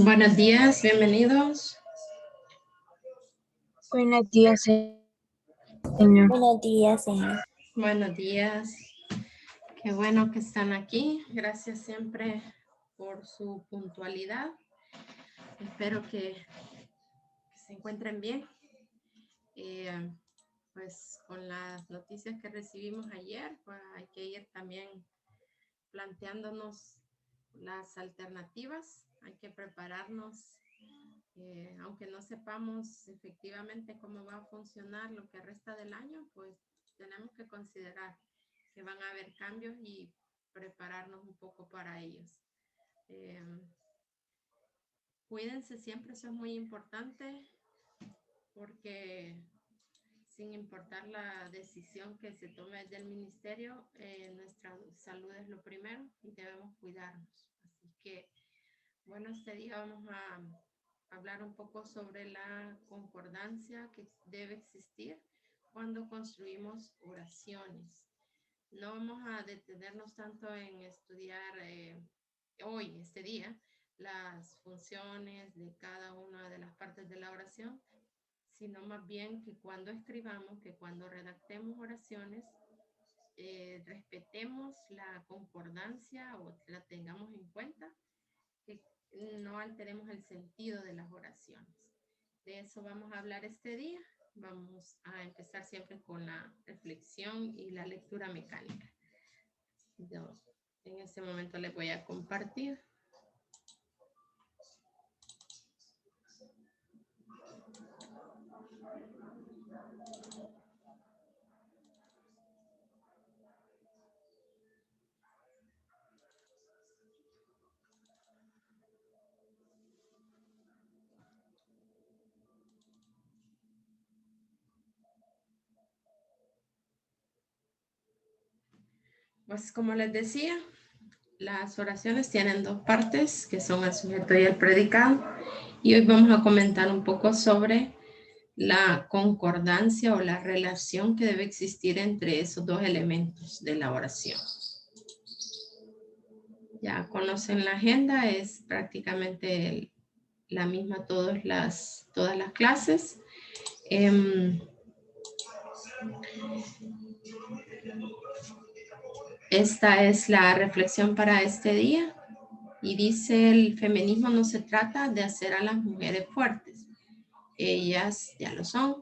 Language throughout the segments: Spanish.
Buenos días, bienvenidos. Buenos días, señor. Buenos días, señor. Buenos días. Qué bueno que están aquí. Gracias siempre por su puntualidad. Espero que se encuentren bien. Pues con las noticias que recibimos ayer, pues hay que ir también planteándonos las alternativas. Hay que prepararnos. Aunque no sepamos efectivamente cómo va a funcionar lo que resta del año, pues tenemos que considerar que van a haber cambios y prepararnos un poco para ellos. Cuídense siempre, eso es muy importante, porque sin importar la decisión que se tome del ministerio, nuestra salud es lo primero y debemos cuidarnos. Así que, bueno, este día vamos a hablar un poco sobre la concordancia que debe existir cuando construimos oraciones. No vamos a detenernos tanto en estudiar hoy, este día, las funciones de cada una de las partes de la oración, sino más bien que cuando escribamos, que cuando redactemos oraciones, respetemos la concordancia o la tengamos en cuenta, que no alteremos el sentido de las oraciones. De eso vamos a hablar este día. Vamos a empezar siempre con la reflexión y la lectura mecánica. Yo en este momento les voy a compartir. Pues como les decía, las oraciones tienen dos partes, que son el sujeto y el predicado. Y hoy vamos a comentar un poco sobre la concordancia o la relación que debe existir entre esos dos elementos de la oración. Ya conocen la agenda, es prácticamente la misma todas las clases. Esta es la reflexión para este día y dice: el feminismo no se trata de hacer a las mujeres fuertes, ellas ya lo son,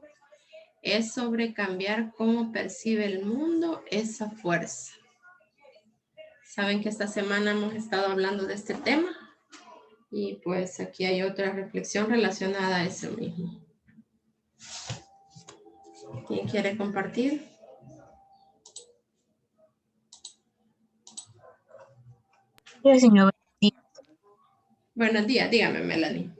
es sobre cambiar cómo percibe el mundo esa fuerza. Saben que esta semana hemos estado hablando de este tema y pues aquí hay otra reflexión relacionada a eso mismo. ¿Quién quiere compartir? Sí, señor. Buenos días, dígame, Melanie.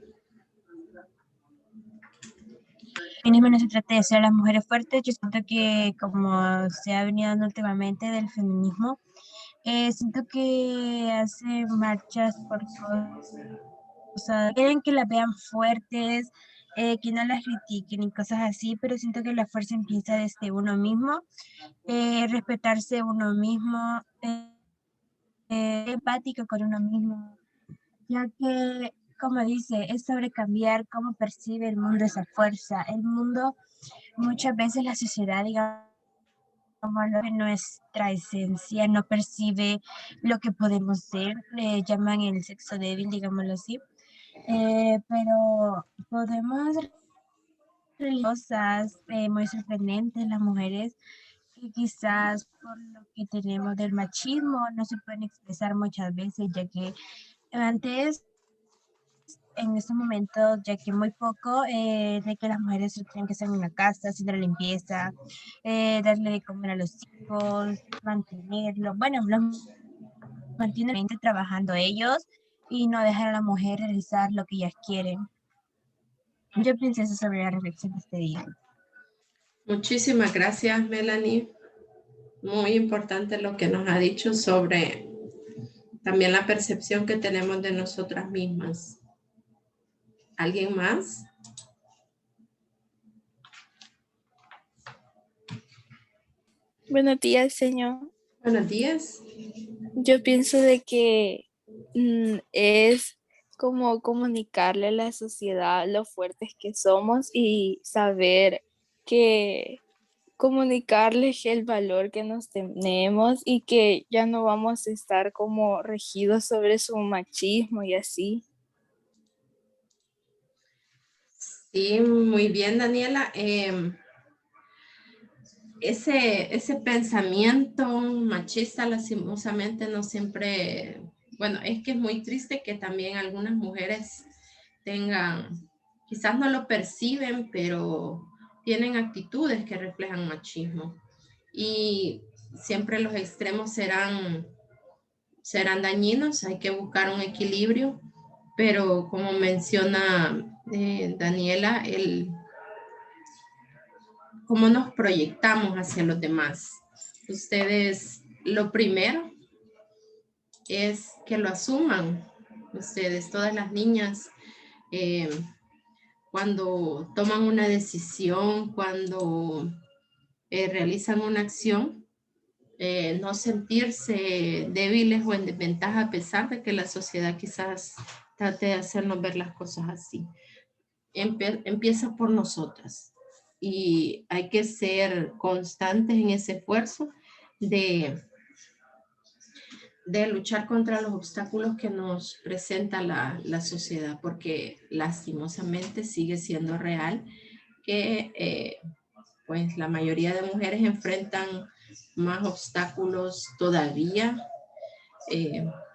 El feminismo no se trata de hacer a las mujeres fuertes. Yo siento que, como se ha venido dando últimamente del feminismo, siento que hace marchas por cosas, quieren que las vean fuertes, que no las critiquen y cosas así, pero siento que la fuerza empieza desde uno mismo, respetarse uno mismo, empático con uno mismo, ya que, como dice, es sobre cambiar cómo percibe el mundo esa fuerza. El mundo, muchas veces la sociedad, digamos, lo que nuestra esencia no percibe lo que podemos ser, le llaman el sexo débil, digámoslo así, pero podemos cosas muy sorprendentes las mujeres que quizás por lo que tenemos del machismo no se pueden expresar muchas veces, ya que antes, en estos momentos, ya que muy poco de que las mujeres solo tienen que estar en la casa, haciendo la limpieza, darle de comer a los hijos, mantenerlos, bueno, los mantienen trabajando ellos y no dejar a la mujer realizar lo que ellas quieren. Yo pienso eso sobre la reflexión de este día. Muchísimas gracias, Melanie. Muy importante lo que nos ha dicho sobre también la percepción que tenemos de nosotras mismas. ¿Alguien más? Buenos días, señor. Buenos días. Yo pienso de que es como comunicarle a la sociedad lo fuertes que somos y saber que comunicarles el valor que nos tenemos y que ya no vamos a estar como regidos sobre su machismo y así. Sí, muy bien, Daniela. Ese pensamiento machista lastimosamente no siempre, bueno, es que es muy triste que también algunas mujeres tengan, quizás no lo perciben, pero tienen actitudes que reflejan machismo. Y siempre los extremos serán dañinos, hay que buscar un equilibrio, pero como menciona Daniela, cómo nos proyectamos hacia los demás. Ustedes, lo primero es que lo asuman. Ustedes, todas las niñas, cuando toman una decisión, cuando realizan una acción, no sentirse débiles o en desventaja a pesar de que la sociedad quizás trate de hacernos ver las cosas así. Empieza por nosotras y hay que ser constantes en ese esfuerzo de luchar contra los obstáculos que nos presenta la sociedad, porque lastimosamente sigue siendo real que pues la mayoría de mujeres enfrentan más obstáculos todavía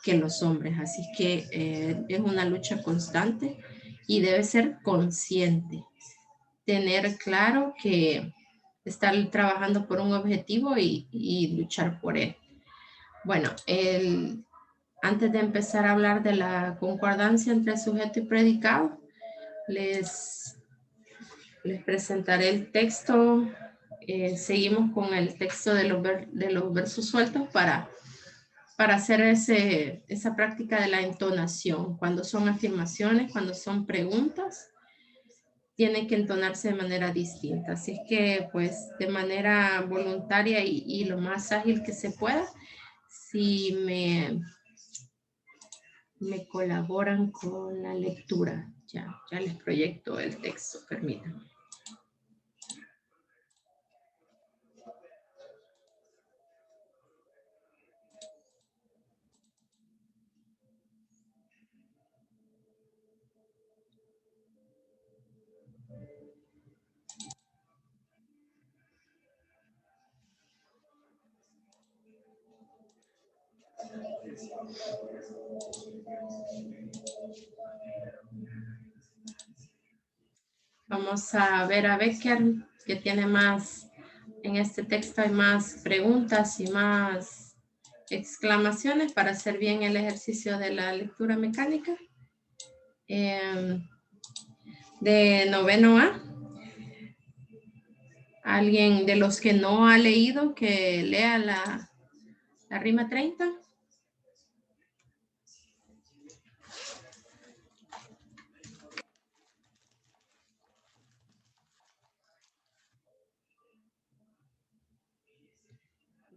que los hombres. Así que es una lucha constante y debe ser consciente. Tener claro que estar trabajando por un objetivo y luchar por él. Bueno, antes de empezar a hablar de la concordancia entre sujeto y predicado, les presentaré el texto. Seguimos con el texto de los versos sueltos para hacer esa práctica de la entonación. Cuando son afirmaciones, cuando son preguntas, tiene que entonarse de manera distinta. Así es que, pues, de manera voluntaria y lo más ágil que se pueda, si me colaboran con la lectura. Ya les proyecto el texto, permítanme. Vamos a ver a Becker, que tiene más, en este texto hay más preguntas y más exclamaciones para hacer bien el ejercicio de la lectura mecánica. De noveno A. Alguien de los que no ha leído que lea la rima 30.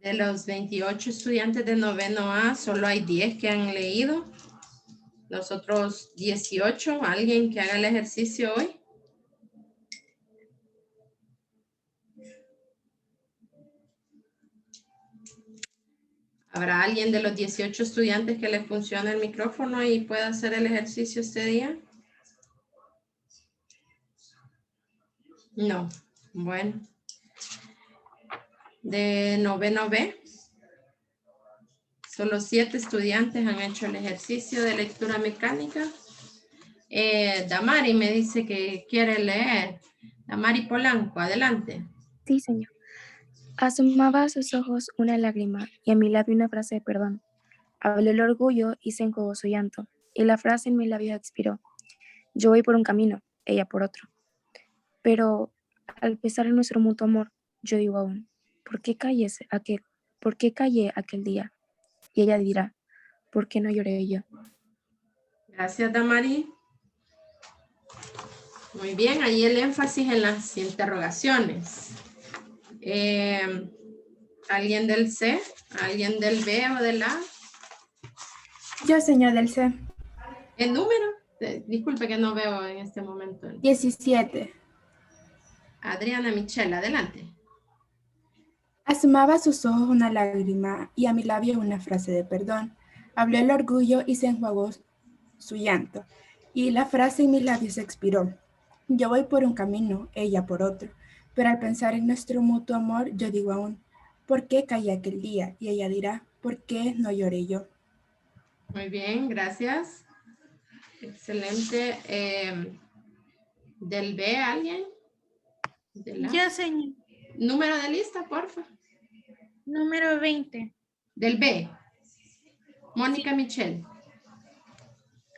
De los 28 estudiantes de noveno A, solo hay 10 que han leído. Los otros 18, ¿alguien que haga el ejercicio hoy? ¿Habrá alguien de los 18 estudiantes que le funcione el micrófono y pueda hacer el ejercicio este día? No. Bueno. De noveno B. Solo 7 estudiantes han hecho el ejercicio de lectura mecánica. Damari me dice que quiere leer. Damari Polanco, adelante. Sí, señor. Asomaba a sus ojos una lágrima y a mi labio una frase de perdón. Habló el orgullo y se encogó su llanto, y la frase en mi labio expiró. Yo voy por un camino, ella por otro. Pero, al pesar de nuestro mutuo amor, yo digo aún, ¿por qué callé aquel día? Y ella dirá, ¿por qué no lloré yo? Gracias, Damari. Muy bien, ahí el énfasis en las interrogaciones. ¿Alguien del C? ¿Alguien del B o del A? Yo, señor del C. El número, disculpe que no veo en este momento. 17. Adriana Michelle, adelante. Asomaba a sus ojos una lágrima y a mi labio una frase de perdón. Habló el orgullo y se enjuagó su llanto, y la frase en mis labios expiró. Yo voy por un camino, ella por otro, pero al pensar en nuestro mutuo amor, yo digo aún, ¿por qué caí aquel día? Y ella dirá, ¿por qué no lloré yo? Muy bien, gracias. Excelente. ¿Del B alguien? ¿De la? Yo, señor. Número de lista, porfa. Número 20. Del B. Mónica Michelle.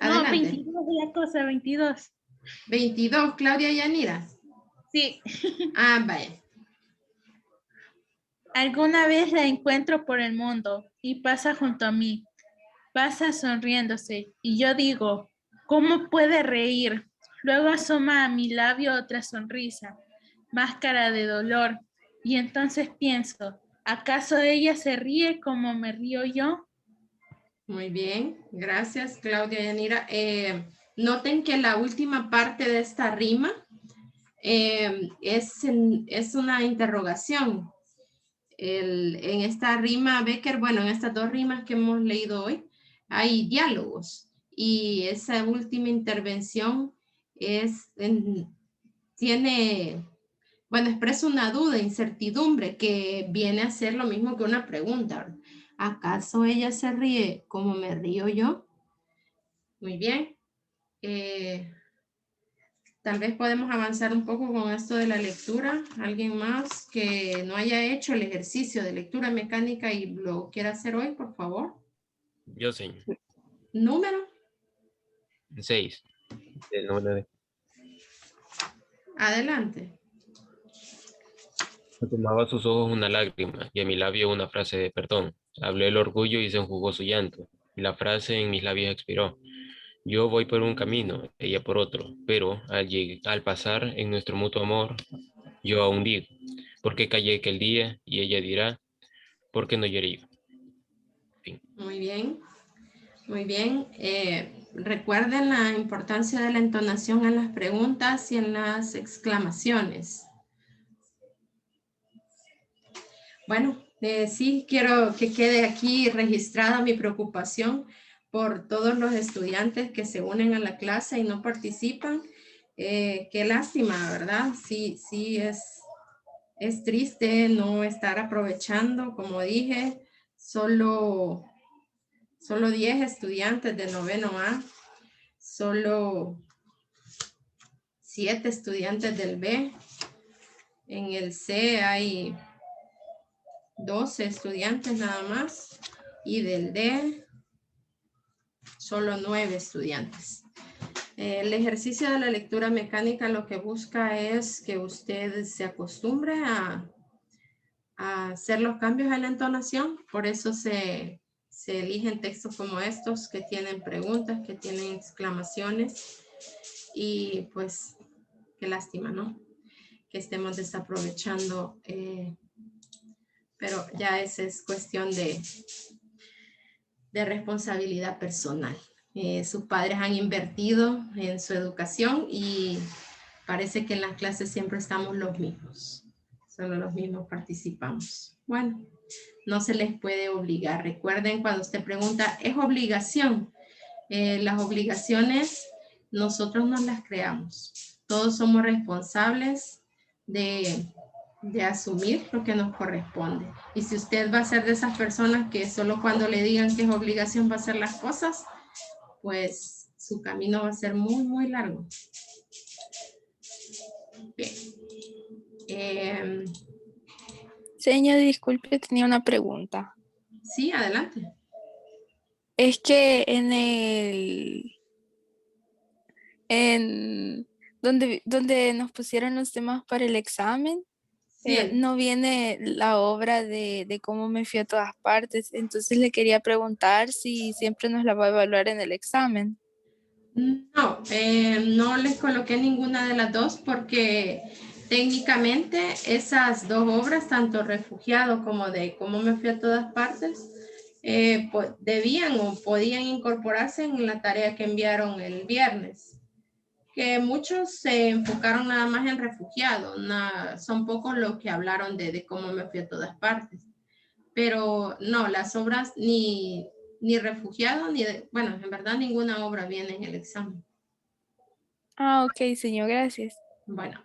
No, Adelante. 22 de la cosa, 22. 22, Claudia Yanira. Sí. Ah, vaya. Alguna vez la encuentro por el mundo y pasa junto a mí. Pasa sonriéndose y yo digo, ¿cómo puede reír? Luego asoma a mi labio otra sonrisa, máscara de dolor. Y entonces pienso, ¿acaso ella se ríe como me río yo? Muy bien, gracias Claudia Yanira. Noten que la última parte de esta rima es una interrogación. En esta rima, Becker, bueno, en estas dos rimas que hemos leído hoy, hay diálogos y esa última intervención expresa una duda, incertidumbre, que viene a ser lo mismo que una pregunta. ¿Acaso ella se ríe como me río yo? Muy bien. Tal vez podemos avanzar un poco con esto de la lectura. ¿Alguien más que no haya hecho el ejercicio de lectura mecánica y lo quiera hacer hoy, por favor? Yo, señor. Número. 6. El número de... Adelante. Tomaba sus ojos una lágrima y a mi labio una frase de perdón. Habló el orgullo y se enjugó su llanto. Y la frase en mis labios expiró. Yo voy por un camino, ella por otro, pero al pasar en nuestro mutuo amor, yo aún digo, ¿por qué callé aquel día? Y ella dirá, ¿por qué no lloré yo? Fin. Muy bien. Muy bien. Recuerden la importancia de la entonación en las preguntas y en las exclamaciones. Bueno, sí, quiero que quede aquí registrada mi preocupación por todos los estudiantes que se unen a la clase y no participan. Qué lástima, ¿verdad? Sí, es triste no estar aprovechando, como dije, solo 10 estudiantes de noveno A, solo 7 estudiantes del B. En el C hay 12 estudiantes nada más y del D solo 9 estudiantes. El ejercicio de la lectura mecánica lo que busca es que usted se acostumbre a hacer los cambios en la entonación, por eso se eligen textos como estos que tienen preguntas, que tienen exclamaciones y pues qué lástima, ¿no? Que estemos desaprovechando, pero ya esa es cuestión de responsabilidad personal. Sus padres han invertido en su educación y parece que en las clases siempre estamos los mismos. Solo los mismos participamos. Bueno, no se les puede obligar. Recuerden cuando usted pregunta, ¿es obligación? Las obligaciones nosotros nos las creamos. Todos somos responsables de asumir lo que nos corresponde. Y si usted va a ser de esas personas que solo cuando le digan que es obligación va a hacer las cosas, pues su camino va a ser muy, muy largo. Bien. Señor, disculpe, tenía una pregunta. Sí, adelante. Es que donde nos pusieron los temas para el examen, Sí, no viene la obra de cómo me fui a todas partes. Entonces le quería preguntar si siempre nos la va a evaluar en el examen. No, no les coloqué ninguna de las dos porque técnicamente esas dos obras, tanto Refugiado como de Cómo me fui a todas partes, debían o podían incorporarse en la tarea que enviaron el viernes. Que muchos se enfocaron nada más en refugiados, son pocos los que hablaron de cómo me fui a todas partes. Pero no, las obras ni refugiados, bueno, en verdad ninguna obra viene en el examen. Ah, ok, señor, gracias. Bueno.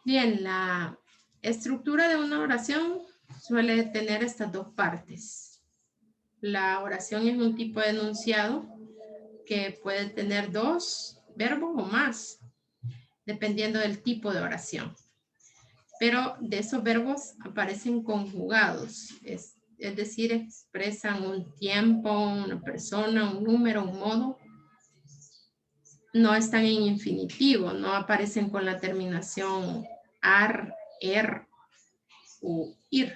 Bien, la estructura de una oración suele tener estas dos partes. La oración es un tipo de enunciado que puede tener dos verbos o más, dependiendo del tipo de oración. Pero de esos verbos aparecen conjugados, es decir, expresan un tiempo, una persona, un número, un modo. No están en infinitivo, no aparecen con la terminación ar, u ir.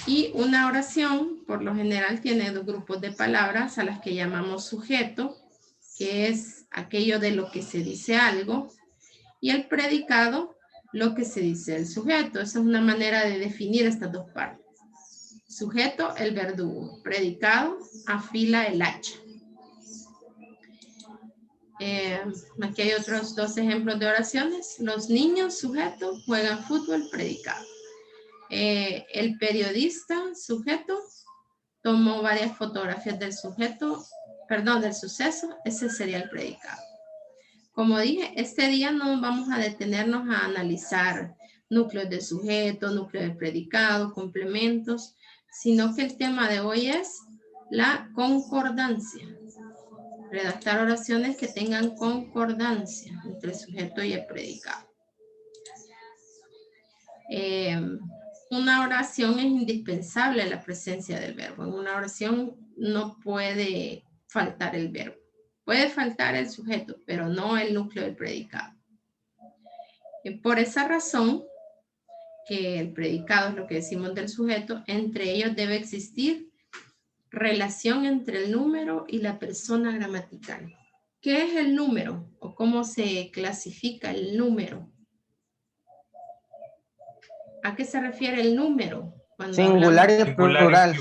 Y una oración, por lo general, tiene dos grupos de palabras a las que llamamos sujeto, que es aquello de lo que se dice algo, y el predicado, lo que se dice el sujeto. Esa es una manera de definir estas dos partes. Sujeto, el verdugo. Predicado, afila el hacha. Aquí hay otros dos ejemplos de oraciones. Los niños, sujeto, juegan fútbol, predicado. El periodista, sujeto, tomó varias fotografías del sujeto, perdón, del suceso. Ese sería el predicado. Como dije, este día no vamos a detenernos a analizar núcleos de sujeto, núcleo de predicado, complementos, sino que el tema de hoy es la concordancia. Redactar oraciones que tengan concordancia entre el sujeto y el predicado. Una oración es indispensable la presencia del verbo. En una oración no puede faltar el verbo. Puede faltar el sujeto, pero no el núcleo del predicado. Por esa razón, que el predicado es lo que decimos del sujeto, entre ellos debe existir relación entre el número y la persona gramatical. ¿Qué es el número? ¿O cómo se clasifica el número? ¿A qué se refiere el número? Singular y plural.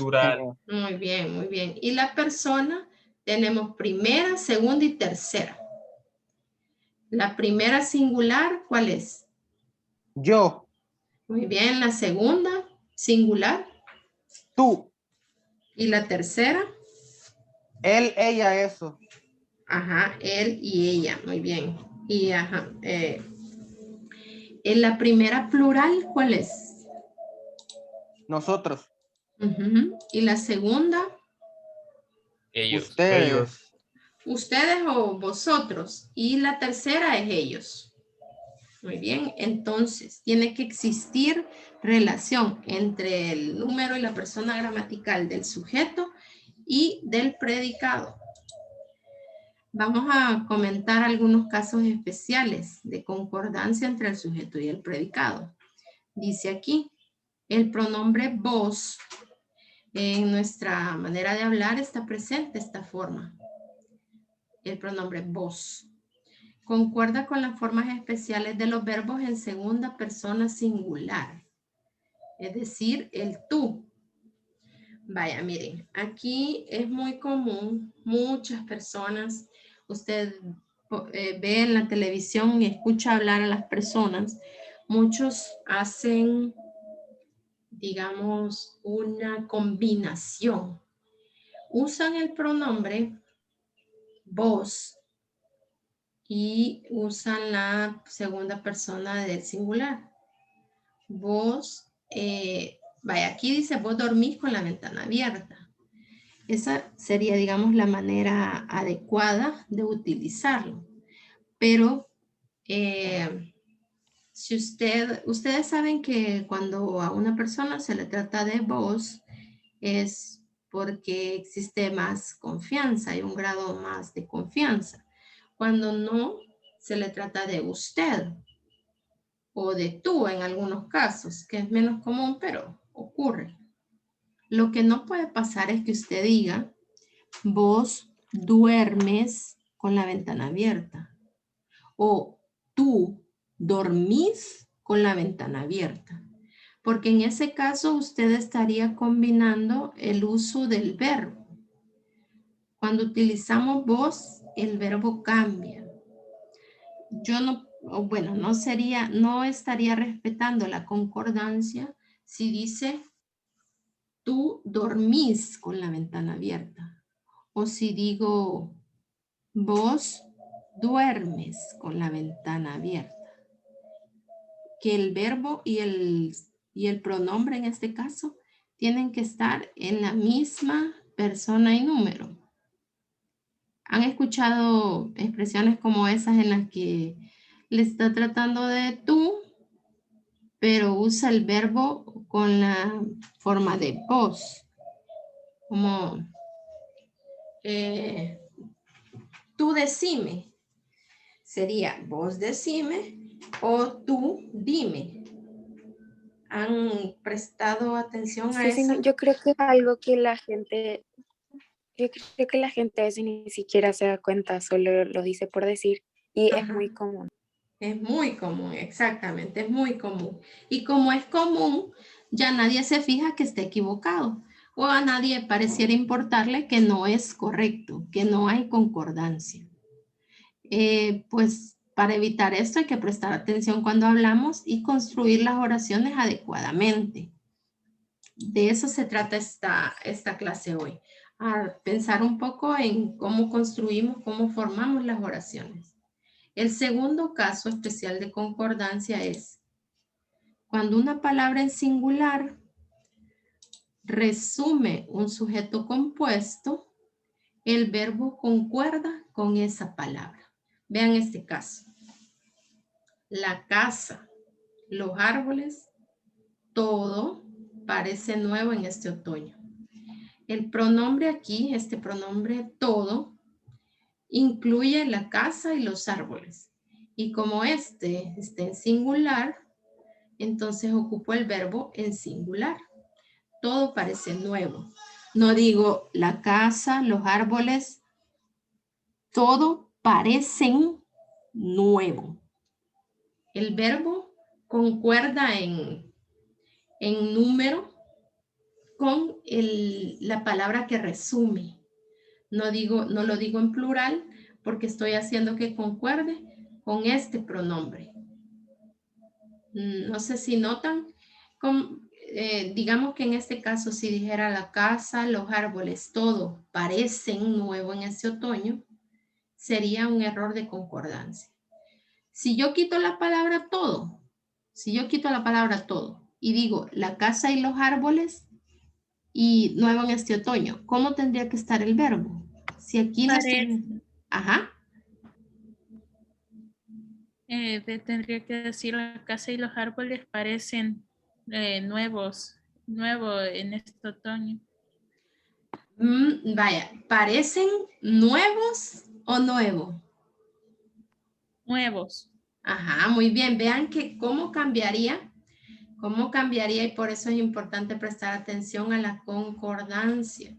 Muy bien, muy bien. Y la persona, tenemos primera, segunda y tercera. La primera singular, ¿cuál es? Yo. Muy bien, la segunda singular. Tú. Y la tercera. Él, ella, eso. Ajá, él y ella, muy bien. Y ajá, en la primera plural, ¿cuál es? Nosotros. Y la segunda. Ellos. Ustedes. Ustedes o vosotros. Y la tercera es ellos. Muy bien, entonces tiene que existir relación entre el número y la persona gramatical del sujeto y del predicado. Vamos a comentar algunos casos especiales de concordancia entre el sujeto y el predicado. Dice aquí, el pronombre vos en nuestra manera de hablar está presente esta forma. El pronombre vos. Concuerda con las formas especiales de los verbos en segunda persona singular. Es decir, el tú. Vaya, miren, aquí es muy común, muchas personas, usted ve en la televisión y escucha hablar a las personas, muchos hacen, digamos, una combinación. Usan el pronombre vos y usan la segunda persona del singular. Vos, vaya, aquí dice vos dormís con la ventana abierta. Esa sería, digamos, la manera adecuada de utilizarlo. Pero si ustedes saben que cuando a una persona se le trata de vos, es porque existe más confianza, hay un grado más de confianza. Cuando no, se le trata de usted o de tú en algunos casos, que es menos común, pero ocurre. Lo que no puede pasar es que usted diga, vos duermes con la ventana abierta o tú dormís con la ventana abierta. porque en ese caso usted estaría combinando el uso del verbo. Cuando utilizamos vos, el verbo cambia. Yo no estaría respetando la concordancia si dice tú dormís con la ventana abierta. O si digo vos duermes con la ventana abierta. Que el verbo y el pronombre en este caso tienen que estar en la misma persona y número. ¿Han escuchado expresiones como esas en las que le está tratando de tú, pero usa el verbo con la forma de vos? Como tú decime. Sería vos decime o tú dime. ¿Han prestado atención a Sí, sí, eso? no, yo creo que es algo que la gente, yo creo que la gente a veces ni siquiera se da cuenta, solo lo dice por decir y es Ajá. muy común. Es muy común, exactamente, es muy común. Y como es común, ya nadie se fija que esté equivocado o a nadie pareciera importarle que no es correcto, que no hay concordancia. Pues para evitar esto hay que prestar atención cuando hablamos y construir las oraciones adecuadamente. De eso se trata esta clase hoy. A pensar un poco en cómo construimos, cómo formamos las oraciones. El segundo caso especial de concordancia es cuando una palabra en singular resume un sujeto compuesto, el verbo concuerda con esa palabra. Vean este caso. La casa, los árboles, todo parece nuevo en este otoño. El pronombre aquí, este pronombre todo, incluye la casa y los árboles. Y como este está en singular, entonces ocupo el verbo en singular. Todo parece nuevo. No digo la casa, los árboles, todo parecen nuevo. El verbo concuerda en número con la palabra que resume. No lo digo en plural porque estoy haciendo que concuerde con este pronombre. No sé si notan, digamos que en este caso si dijera la casa, los árboles, todo parecen nuevo en este otoño, sería un error de concordancia. Si yo quito la palabra todo, y digo la casa y los árboles y nuevo en este otoño, ¿cómo tendría que estar el verbo? Si aquí no estoy... Ajá. Tendría que decir la casa y los árboles parecen nuevo en este otoño. Vaya, ¿parecen nuevos o nuevo? Nuevos. Ajá, muy bien. Vean que cómo cambiaría y por eso es importante prestar atención a la concordancia.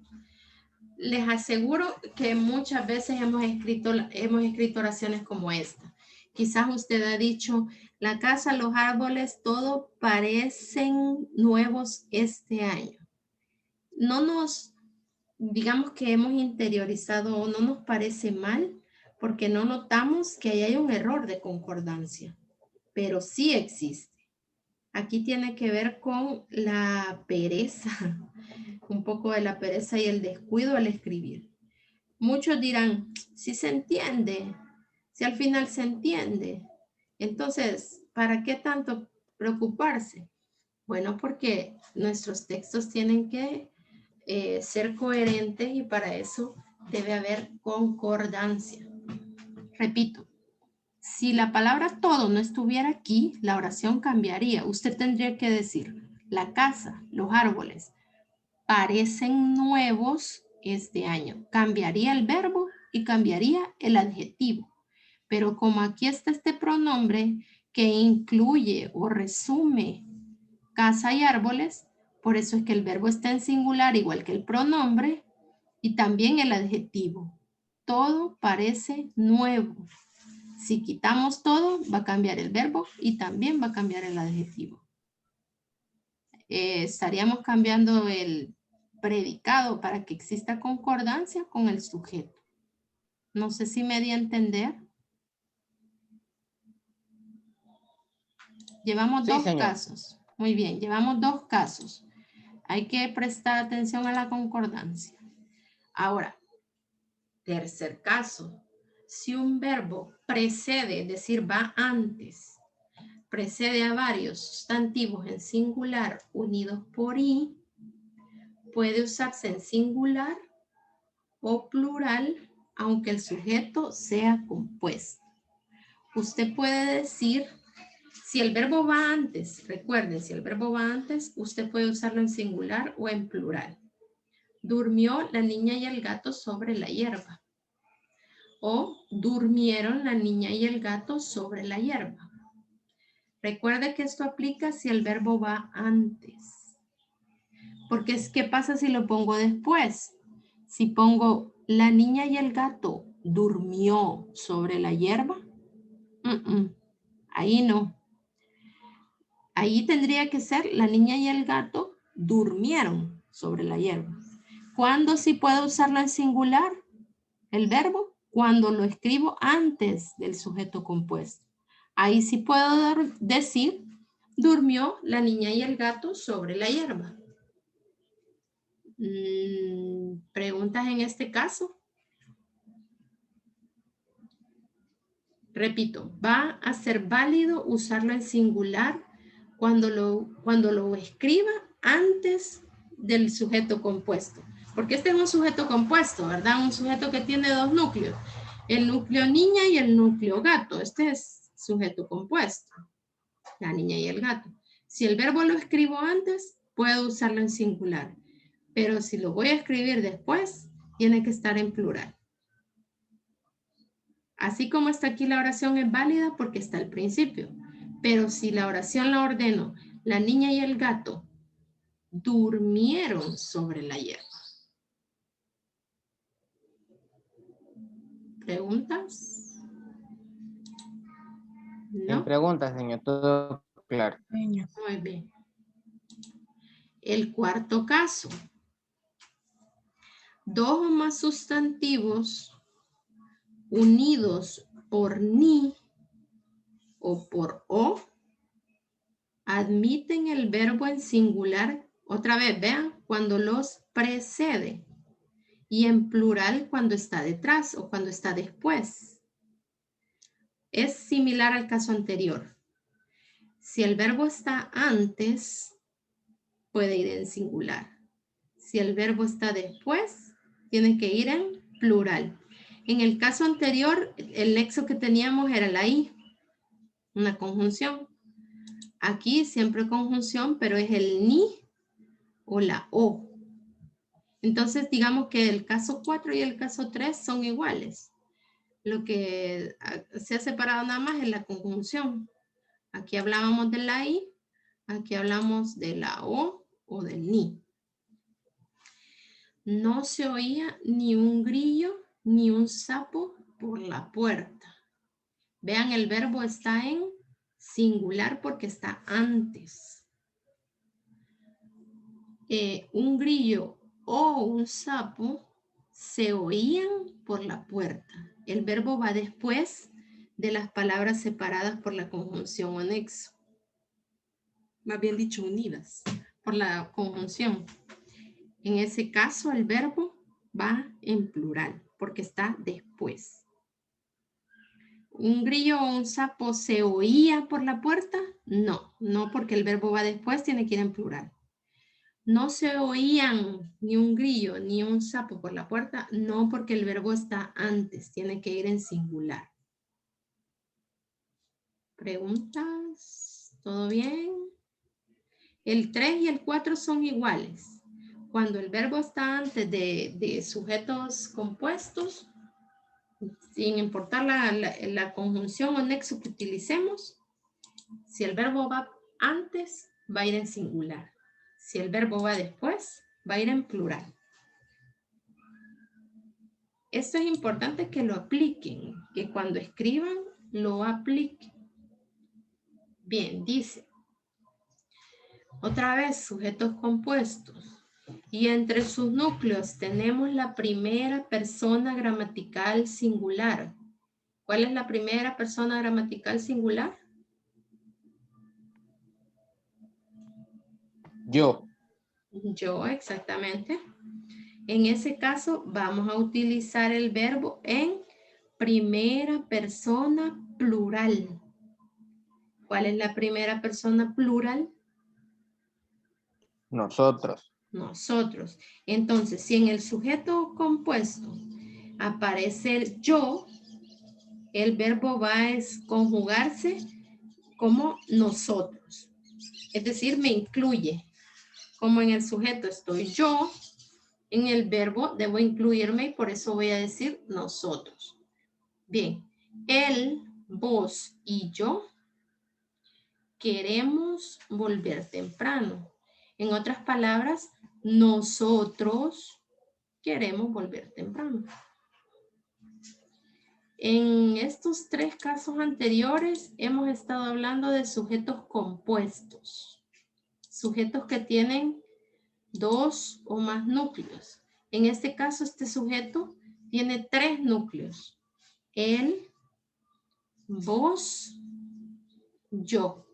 Les aseguro que muchas veces hemos escrito oraciones como esta. Quizás usted ha dicho, la casa, los árboles, todo parecen nuevos este año. Digamos que hemos interiorizado o no nos parece mal porque no notamos que ahí hay un error de concordancia, pero sí existe. Aquí tiene que ver con la pereza, un poco de la pereza y el descuido al escribir. Muchos dirán, si se entiende, si al final se entiende, entonces, ¿para qué tanto preocuparse? Bueno, porque nuestros textos tienen que ser coherentes y para eso debe haber concordancia. Repito, si la palabra todo no estuviera aquí, la oración cambiaría. Usted tendría que decir, la casa, los árboles, parecen nuevos este año. Cambiaría el verbo y cambiaría el adjetivo. Pero como aquí está este pronombre que incluye o resume casa y árboles, por eso es que el verbo está en singular igual que el pronombre y también el adjetivo. Todo parece nuevo. Si quitamos todo, va a cambiar el verbo y también va a cambiar el adjetivo. estaríamos cambiando el predicado para que exista concordancia con el sujeto. No sé si me di a entender. Llevamos Sí, dos señor. casos. Muy bien, llevamos dos casos. Hay que prestar atención a la concordancia. Ahora, tercer caso. Si un verbo precede, es decir, va antes, precede a varios sustantivos en singular unidos por i, puede usarse en singular o plural, aunque el sujeto sea compuesto. Usted puede decir, si el verbo va antes, recuerden, si el verbo va antes, usted puede usarlo en singular o en plural. Durmió la niña y el gato sobre la hierba. O durmieron la niña y el gato sobre la hierba. Recuerde que esto aplica si el verbo va antes. Porque es que pasa si lo pongo después. Si pongo la niña y el gato durmió sobre la hierba, ahí no. Ahí tendría que ser la niña y el gato durmieron sobre la hierba. ¿Cuándo sí puedo usarlo en singular? El verbo, cuando lo escribo antes del sujeto compuesto. Ahí sí puedo decir, durmió la niña y el gato sobre la hierba. ¿Preguntas en este caso? Repito, va a ser válido usarlo en singular cuando lo escriba antes del sujeto compuesto. Porque este es un sujeto compuesto, ¿verdad? Un sujeto que tiene dos núcleos. El núcleo niña y el núcleo gato. Este es sujeto compuesto. La niña y el gato. Si el verbo lo escribo antes, puedo usarlo en singular. Pero si lo voy a escribir después, tiene que estar en plural. Así como está aquí la oración es válida porque está al principio. Pero si la oración la ordeno, la niña y el gato durmieron sobre la hierba. ¿Preguntas? Sin ¿No? preguntas, señor. Todo claro. Muy bien. El cuarto caso. Dos o más sustantivos unidos por ni o por o admiten el verbo en singular. Otra vez, vean, cuando los precede. Y en plural cuando está detrás o cuando está después. Es similar al caso anterior. Si el verbo está antes, puede ir en singular. Si el verbo está después, tiene que ir en plural. En el caso anterior, el nexo que teníamos era la i, una conjunción. Aquí siempre conjunción, pero es el ni o la o. Entonces, digamos que el caso 4 y el caso 3 son iguales. Lo que se ha separado nada más es la conjunción. Aquí hablábamos de la i, aquí hablamos de la o del ni. No se oía ni un grillo ni un sapo por la puerta. Vean, el verbo está en singular porque está antes. Un grillo o un sapo se oían por la puerta. El verbo va después de las palabras separadas por la conjunción o nexo. Más bien dicho, unidas por la conjunción. En ese caso, el verbo va en plural porque está después. ¿Un grillo o un sapo se oía por la puerta? No, no porque el verbo va después, tiene que ir en plural. No se oían ni un grillo ni un sapo por la puerta, no porque el verbo está antes, tiene que ir en singular. ¿Preguntas? ¿Todo bien? El 3 y el 4 son iguales. Cuando el verbo está antes de sujetos compuestos, sin importar la conjunción o nexo que utilicemos, si el verbo va antes, va a ir en singular. Si el verbo va después, va a ir en plural. Esto es importante que lo apliquen, que cuando escriban, lo apliquen. Bien, dice, Otra vez, sujetos compuestos. Y entre sus núcleos tenemos la primera persona gramatical singular. ¿Cuál es la primera persona gramatical singular? Yo. Yo, exactamente. En ese caso, vamos a utilizar el verbo en primera persona plural. ¿Cuál es la primera persona plural? Nosotros. Nosotros. Entonces, si en el sujeto compuesto aparece el yo, el verbo va a conjugarse como nosotros. Es decir, me incluye. Como en el sujeto estoy yo, en el verbo debo incluirme y por eso voy a decir nosotros. Bien, él, vos y yo queremos volver temprano. En otras palabras, nosotros queremos volver temprano. En estos 3 casos anteriores hemos estado hablando de sujetos compuestos. Sujetos que tienen 2 o más núcleos. En este caso, este sujeto tiene 3 núcleos. Él, vos, yo.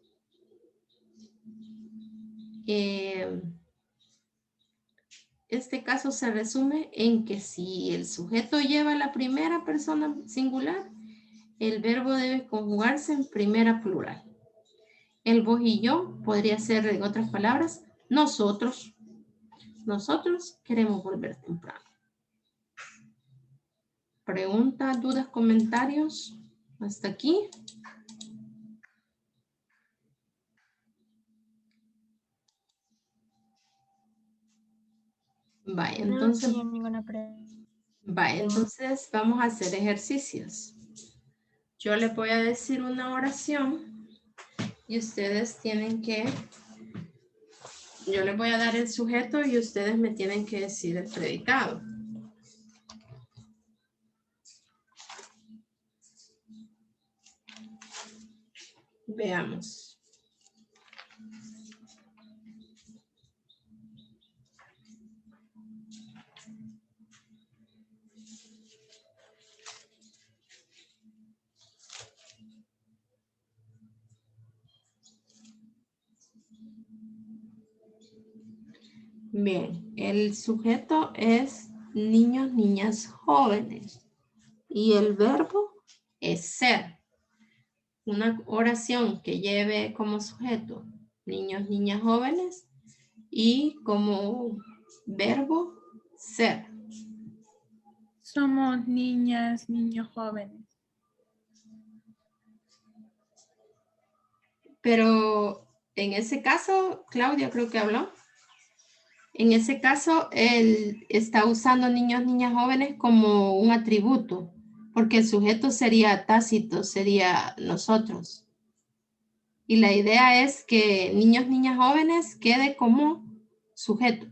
Este caso se resume en que si el sujeto lleva la primera persona singular, el verbo debe conjugarse en primera plural. El vos y yo podría ser, en otras palabras, nosotros. Nosotros queremos volver temprano. ¿Preguntas, dudas, comentarios? ¿Hasta aquí? Vaya, entonces, No tenía ninguna pregunta. vaya, entonces vamos a hacer ejercicios. Yo les voy a decir una oración y ustedes tienen que, yo les voy a dar el sujeto y ustedes me tienen que decir el predicado. Veamos. Bien, el sujeto es niños, niñas, jóvenes. Y el verbo es ser. Una oración que lleve como sujeto niños, niñas, jóvenes y como verbo ser. Somos niñas, niños jóvenes. Pero en ese caso, Claudia creo que habló. En ese caso, él está usando niños, niñas, jóvenes como un atributo, porque el sujeto sería tácito, sería nosotros. Y la idea es que niños, niñas, jóvenes quede como sujeto.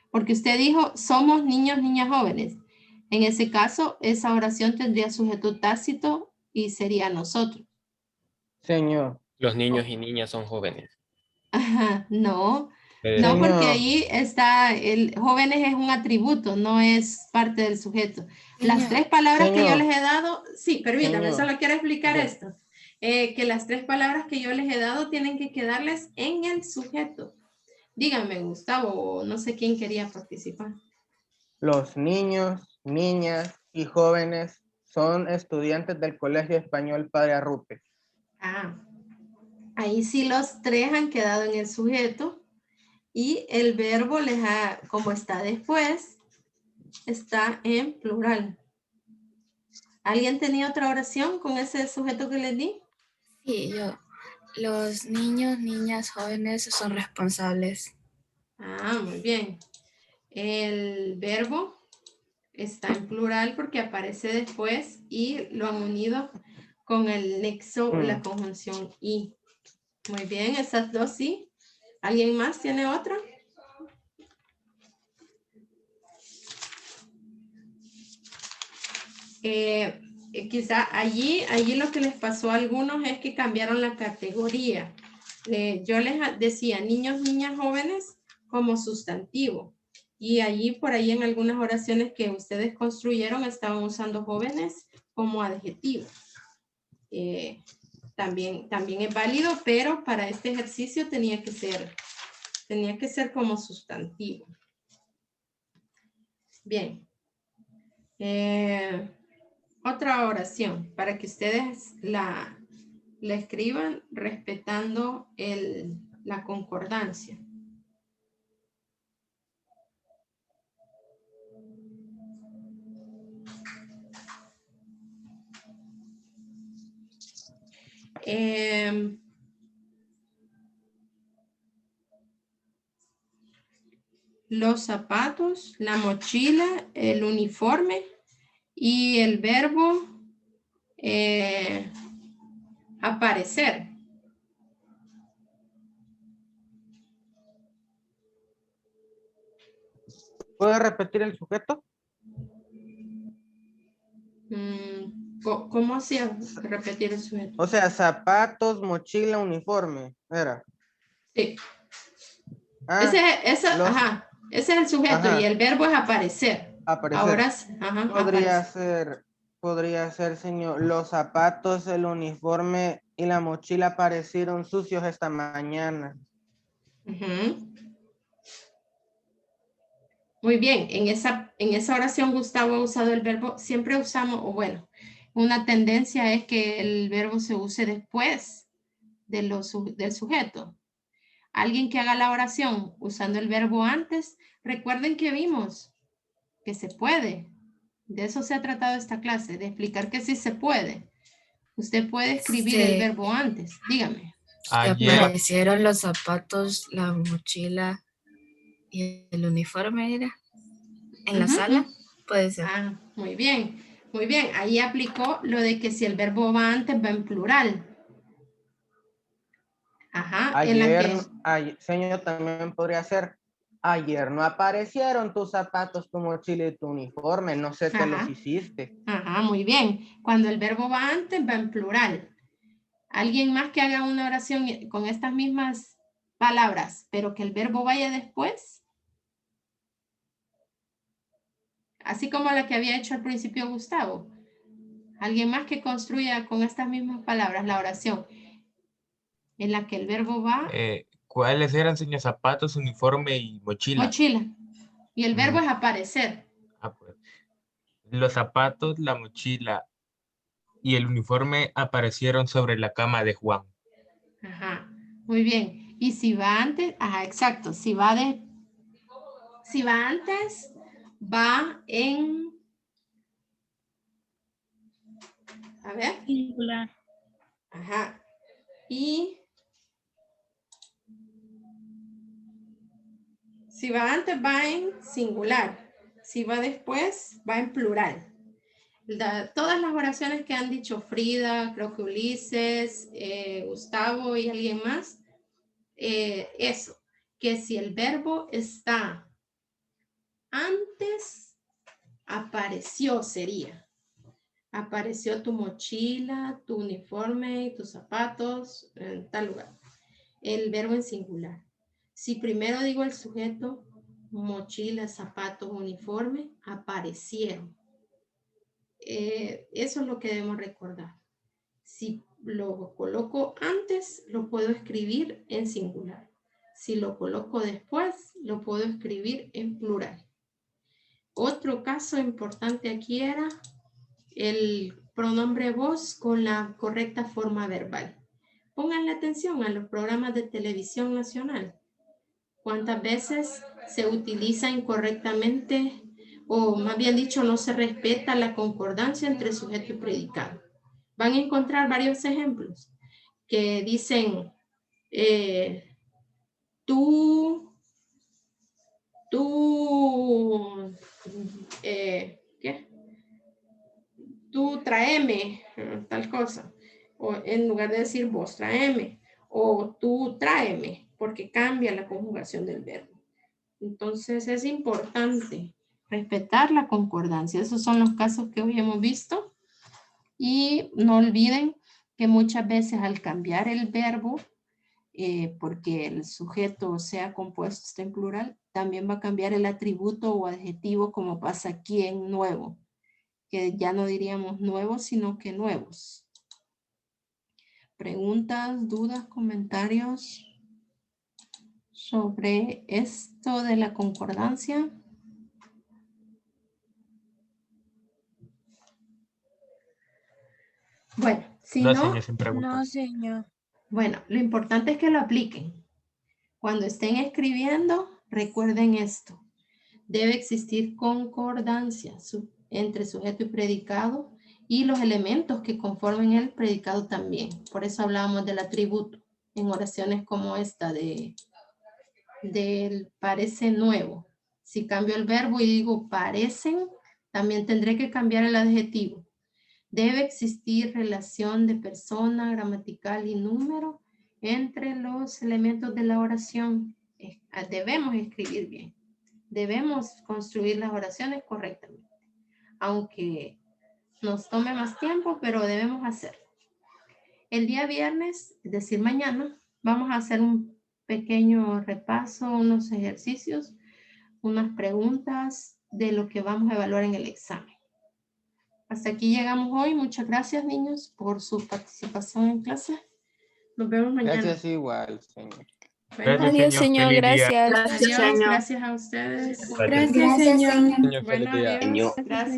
Porque usted dijo, somos niños, niñas, jóvenes. En ese caso, esa oración tendría sujeto tácito y sería nosotros. Señor. Los niños y niñas son jóvenes. Ajá, no. Puede No, ser. porque Señor. ahí está, el jóvenes es un atributo, no es parte del sujeto. Las 3 palabras que yo Señor. les he dado, sí, permítame, Señor. solo quiero explicar Ya. esto. Que las 3 palabras que yo les he dado tienen que quedarles en el sujeto. Dígame, Gustavo, no sé quién quería participar. Los niños, niñas y jóvenes son estudiantes del Colegio Español Padre Arrupe. Ah, ahí sí los 3 han quedado en el sujeto y el verbo les ha, como está después, está en plural. ¿Alguien tenía otra oración con ese sujeto que les di? Sí, yo. Los niños, niñas, jóvenes son responsables. Ah, muy bien. El verbo está en plural porque aparece después y lo han unido con el nexo o la conjunción y. Muy bien, esas 2 sí. ¿Alguien más tiene otra? Quizá allí lo que les pasó a algunos es que cambiaron la categoría. yo les decía niños, niñas, jóvenes como sustantivo. Y allí, por ahí en algunas oraciones que ustedes construyeron, estaban usando jóvenes como adjetivo. También es válido, pero para este ejercicio tenía que ser como sustantivo. Bien. Otra oración para que ustedes la escriban respetando la concordancia. Los zapatos, la mochila, el uniforme y el verbo aparecer. ¿Puede repetir el sujeto? ¿Cómo hacía repetir el sujeto? O sea, zapatos, mochila, uniforme. Era. Sí. Ah, Ese es el sujeto Ajá. y el verbo es aparecer. Aparecer. Ahora, podría ser, señor. Los zapatos, el uniforme y la mochila aparecieron sucios esta mañana. Muy bien, en esa oración Gustavo ha usado el verbo, siempre usamos, o bueno, una tendencia es que el verbo se use después del sujeto. Alguien que haga la oración usando el verbo antes, recuerden que vimos que se puede. De eso se ha tratado esta clase, de explicar que sí se puede. Usted puede escribir el verbo antes, dígame. Aparecieron los zapatos, la mochila y el uniforme, ¿era? ¿En la sala? Puede ser. Muy bien, muy bien. Ahí aplicó lo de que si el verbo va antes, va en plural. Señor, también podría ser, ayer no aparecieron tus zapatos, tu mochila y tu uniforme, no sé qué los hiciste. Muy bien. Cuando el verbo va antes, va en plural. ¿Alguien más que haga una oración con estas mismas palabras, pero que el verbo vaya después? Así como la que había hecho al principio Gustavo. ¿Alguien más que construya con estas mismas palabras la oración en la que el verbo va? ¿Cuáles eran, señor? Zapatos, uniforme y mochila. Mochila. Y el verbo es aparecer. Pues. Los zapatos, la mochila y el uniforme aparecieron sobre la cama de Juan. Muy bien. Y si va antes, exacto. Si va antes, va en... A ver. Singular. Y si va antes, va en singular. Si va después, va en plural. Todas las oraciones que han dicho Frida, creo que Ulises, Gustavo y alguien más, eso, que si el verbo está antes, apareció sería. Apareció tu mochila, tu uniforme y tus zapatos en tal lugar. El verbo en singular. Si primero digo el sujeto, mochila, zapatos, uniforme, aparecieron. Eso es lo que debemos recordar. Si lo coloco antes, lo puedo escribir en singular. Si lo coloco después, lo puedo escribir en plural. Otro caso importante aquí era el pronombre vos con la correcta forma verbal. Pónganle atención a los programas de televisión nacional. ¿Cuántas veces se utiliza incorrectamente o más bien dicho no se respeta la concordancia entre sujeto y predicado? Van a encontrar varios ejemplos que dicen tú tráeme tal cosa, o en lugar de decir vos tráeme, o tú tráeme, porque cambia la conjugación del verbo. Entonces es importante respetar la concordancia. Esos son los casos que hoy hemos visto. Y no olviden que muchas veces al cambiar el verbo, porque el sujeto sea compuesto, está en plural, también va a cambiar el atributo o adjetivo como pasa aquí en nuevo, que ya no diríamos nuevos, sino que nuevos. ¿Preguntas, dudas, comentarios sobre esto de la concordancia? Bueno, si No, no, señor, sin preguntas. No, señor. bueno, lo importante es que lo apliquen. Cuando estén escribiendo, recuerden esto. Debe existir concordancia entre sujeto y predicado y los elementos que conformen el predicado también. Por eso hablábamos del atributo en oraciones como esta del parece nuevo. Si cambio el verbo y digo parecen, también tendré que cambiar el adjetivo. Debe existir relación de persona, gramatical y número entre los elementos de la oración. Debemos escribir bien. Debemos construir las oraciones correctamente. Aunque nos tome más tiempo, pero debemos hacerlo. El día viernes, es decir, mañana, vamos a hacer un pequeño repaso, unos ejercicios, unas preguntas de lo que vamos a evaluar en el examen. Hasta aquí llegamos hoy. Muchas gracias, niños, por su participación en clase. Nos vemos mañana. Gracias igual, señor. Bueno, Adiós, señor, Feliz día. gracias. Gracias, adiós, señor. gracias a ustedes. Gracias, señor. Bueno, adiós. Gracias.